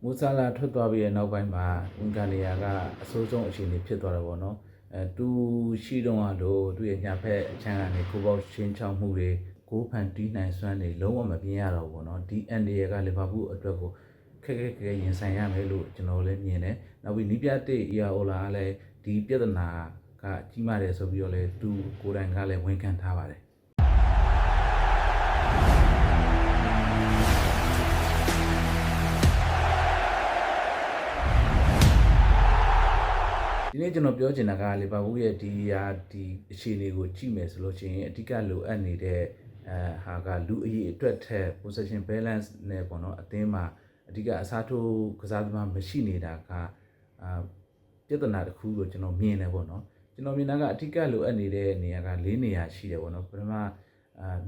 မိုးဆာလာထွက်သွားပြီးတဲ့နောက်ပိုင်းမှာဝန်ကန်နေရာကအဆိုးဆုံးအခြေအနေဖြစ်သွားတယ်ပေါ့နော်သူရှိတော့လို့သူ့ရဲ့ညာဘက်အချမ်းကနေကိုပေါရှင်းချောင်းမှုတွေကိုဖန်တီးနိုင်စွမ်းတွေလုံးဝမပြင်းရတော့ဘူးပေါ့နော်ဒီအန်ဒီယာကလီဗာပူးအတွက်ကိုခက်ခဲရင်ဆိုင်ရမယ်လို့ကျွန်တော်လည်းမြင်တယ်နောက်ပြီးနီးပြတဲ့အီယာအိုလာကလည်းဒီပြဿနာကကြီးမားတယ်ဆိုပြီးတော့လည်းသူကိုယ်တိုင်ကလည်းဝန်ခံထားပါတယ်ဒီနေ့ကျွန်တော်ပြောချင်တာကလီဗာပူးရဲ့ဒီအခြေအနေကိုကြည့်မယ်ဆိုလို့ရှိရင်အဓိကလိုအပ်နေတဲ့ဟာကလူအရေးအတွက်ထက် possession balance နဲ့ပေါ့နော်အသင်းမှာအဓိကအစားထိုးကစားသမားမရှိနေတာကပြဿနာတစ်ခုလို့ကျွန်တော်မြင်တယ်ပေါ့နော်ကျွန်တော်မြင်တာကအဓိကလိုအပ်နေတဲ့နေရာက၄နေရာရှိတယ်ပေါ့နော်ပထမ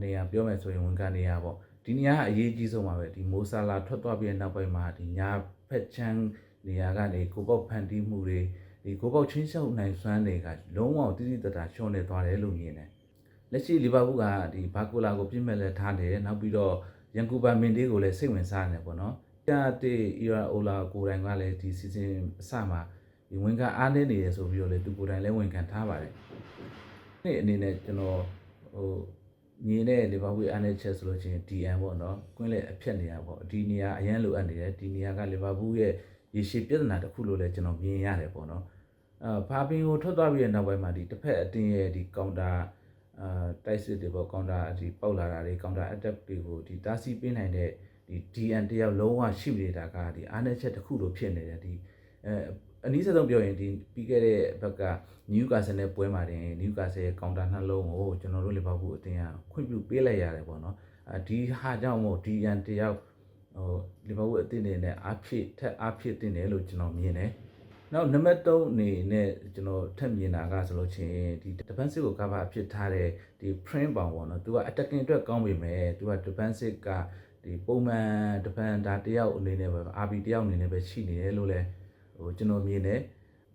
နေရာပြောမယ်ဆိုရင်ဝန်ခံနေရာပေါ့ဒီနေရာကအရေးကြီးဆုံးပါပဲဒီမိုဆာလာထွက်သွားပြီးတဲ့နောက်ပိုင်းမှာဒီညာဖက်ချမ်းနေရာကနေကိုပေါက်ဖန်တီးမှုတွေဒီကိုပေါက်ချင်းရှုပ်နိုင်စွမ်းတွေကလုံးဝတိတိတတ်ရှုံးနေသွားတယ်လို့မြင်တယ်လက်ရှိလီဗာပူးကဒီဘာကိုလာကိုပြစ်မဲ့လဲထားတယ်နောက်ပြီးတော့ရန်ကူပါမင်ဒေးကိုလည်းစိတ်ဝင်စားနေပေါ့နော်ပြတဲ့အီရာအိုလာကိုတိုင်ကလည်းဒီစီဇန်အစမှာဒီဝန်ခံအားနေနေရဆိုပြီးတော့လေသူကိုတိုင်လည်းဝန်ခံထားပါတယ်ဒီအနေနဲ့ကျွန်တော်မြင်တဲ့လီဗာပူးအားနေချက်ဆိုလို့ချင်း DN ပေါ့နော်ကွင်းလေအဖြတ်နေရပေါ့ဒီနေရာအရန်လိုအပ်နေတယ်ဒီနေရာကလီဗာပူးရဲ့ရေရှည်ပြဿနာတစ်ခုလို့လည်းကျွန်တော်မြင်ရတယ်ပေါ့နော်ဘာပင်ကိုထွက်သွားပြီးတဲ့နောက်ပိုင်းမှာဒီတစ်ဖက်အတင်းရဲ့ဒီကောင်တာတိုက်စစ်တွေပေါ့ကောင်တာဒီပေါက်လာတာတွေကောင်တာ attack တွေကိုဒီတားဆီးပေးနိုင်တဲ့ဒီ DN တယောက်လုံးဝရှိနေတာကဒီအားနည်းချက်တစ်ခုလိုဖြစ်နေတယ်ဒီအနည်းဆုံးပြောရင်ဒီပြီးခဲ့တဲ့ဘက်ကနယူကာဆယ်နဲ့ပွဲမှာတင်နယူကာဆယ်ရဲ့ကောင်တာနှလုံးကိုကျွန်တော်တို့လီဗာပူးအတင်းကခွင့်ပြုပေးလိုက်ရတယ်ပေါ့နော်ဒီဟာကြောင့်မို့ DN တယောက်လီဗာပူးအတင်းနေနဲ့အားဖြစ်တင်တယ်လို့ကျွန်တော်မြင်တယ်နောက်နံပါတ်3အနေနဲ့ကျွန်တော်ထပ်မြင်တာကဆိုလို့ချင်းဒီ defensive ကို cover အဖြစ်ထားတဲ့ဒီ print ပေါင်ပေါ့နော်သူက attacking အတွက်ကောင်းပေမဲ့သူက defensive ကဒီပုံမှန် defender တယောက်အနေနဲ့ပဲ RB တယောက်အနေနဲ့ပဲရှိနေတယ်လို့လည်းကျွန်တော်မြင်တယ်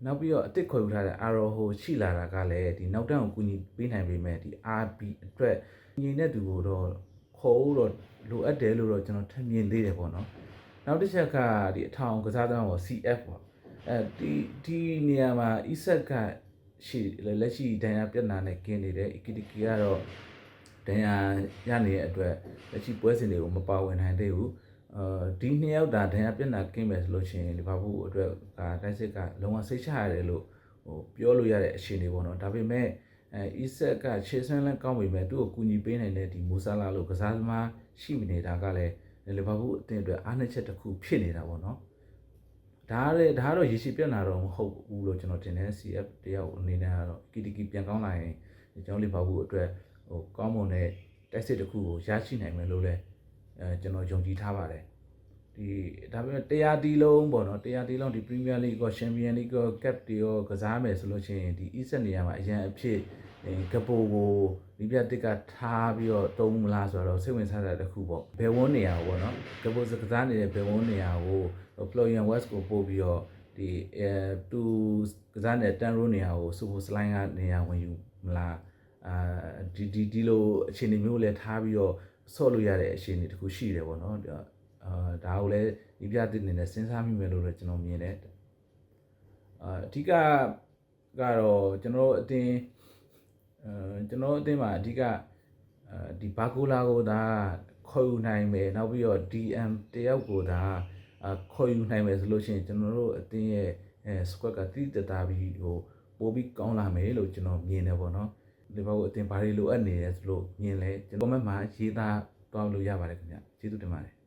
နောက်ပြီးတော့အစ်စ်ခေါ်ယူထားတဲ့ Arrow ရှိလာတာကလည်းဒီနောက်တန်းကိုကူညီပေးနိုင်ပေမဲ့ဒီ RB အတွက်ညီတဲ့သူကိုတော့ခေါ်လို့တော့လိုအပ်တယ်လို့တော့ကျွန်တော်ထပ်မြင်သေးတယ်ပေါ့နော်နောက်တစ်ချက်ကဒီအထောင်ကစားသမားပေါ့ CF ပေါ့ဒီနေရာမှာ Isak ကရှိလက်ရှိဒဏ်ရာပြဿနာနဲ့ကင်းနေတယ် Ekitike ကတော့ဒဏ်ရာရနေတဲ့အတွက်လက်ရှိပွဲစဉ်တွေကိုမပါဝင်နိုင်သေးဘူးဒီနှစ်ယောက်ဒါဒဏ်ရာပြဿနာကင်းမယ်ဆိုလို့ရှိရင်လီဗာပူးအတွက်ကတိုက်စစ်ကလုံးဝစိတ်ချရတယ်လို့ပြောလို့ရတဲ့အခြေအနေပေါ့နော်ဒါပေမဲ့Isak ကခြေစွမ်းလည်းကောင်းပေမဲ့သူ့ကိုကူညီပေးနိုင်တဲ့ဒီမိုဆာလာလို့ကစားသမားရှိနေတာကလည်းလီဗာပူးအသင်းအတွက်အားနည်းချက်တစ်ခုဖြစ်နေတာပေါ့နော်ဒါကတော့ရေရှည်ပြတ်နာတော့မဟုတ်ဘူးလို့ကျွန်တော်ထင်တယ် CF တယောက်အနေနဲ့ကတော့ KTK ပြန်ကောင်းလာရင်ကျွန်တော်လီဗာပူးအတွက်ကောင်းမွန်တဲ့တိုက်စစ်တစ်ခုကိုရရှိနိုင်မယ်လို့လည်းကျွန်တော်ယုံကြည်ထားပါတယ်ဒီဒါပေမဲ့တရားတီးလုံးပေါ့နော်တရားတီးလုံးဒီ Premier League ကော Champions League ကော Cup တွေရောကစားမယ်ဆိုလို့ရှိရင်ဒီ Isak နေရာမှာအရန်အဖြစ်ကပိုကိုဒီပြတစ်ကထားပြီးတော့တုံးမလားဆိုတော့စိတ်ဝင်စားတာတစ်ခုပေါ့ဘယ်ဝန်းနေရာပေါ့နော်ကပိုကစားနေတဲ့ဘယ်ဝန်းနေရာကို Florian West ကိုပို့ပြီးတော့ဒီသူကစားတဲ့တန်ရိုးနေရာကိုစူပိုစလိုင်းကနေရာဝင်ယူမလားဒီလိုအခြေအနေမျိုးလည်းထားပြီးတော့ဆော့လို့ရတဲ့အခြေအနေတစ်ခုရှိတယ်ပေါ့နော်ဒါကိုလည်းဒီပြတစ်နေနဲ့စဉ်းစားမိမယ်လို့လည်းကျွန်တော်မြင်တယ်အဓိကကတော့ကျွန်တော်အတင်းမှာအဓိကဒီဘာကိုလာကိုဒါခေါ်ယူနိုင်မယ်နောက်ပြီးတော့ DM တယောက်ကိုဒါခေါ်ယူနိုင်မယ်ဆိုလို့ရှိရင်ကျွန်တော်တို့အတင်းရဲ့squad ကတိတတာပြီးပိုပြီးကောင်းလာမယ်လို့ကျွန်တော်မြင်တယ်ပေါ့နော်လီဗာပူးအတင်းဘာတွေလိုအပ်နေလဲဆိုလို့မြင်လဲကျွန်တော် comment မှာရေးသားသွားလို့ရပါတယ်ခင်ဗျကျေးဇူးတင်ပါတယ်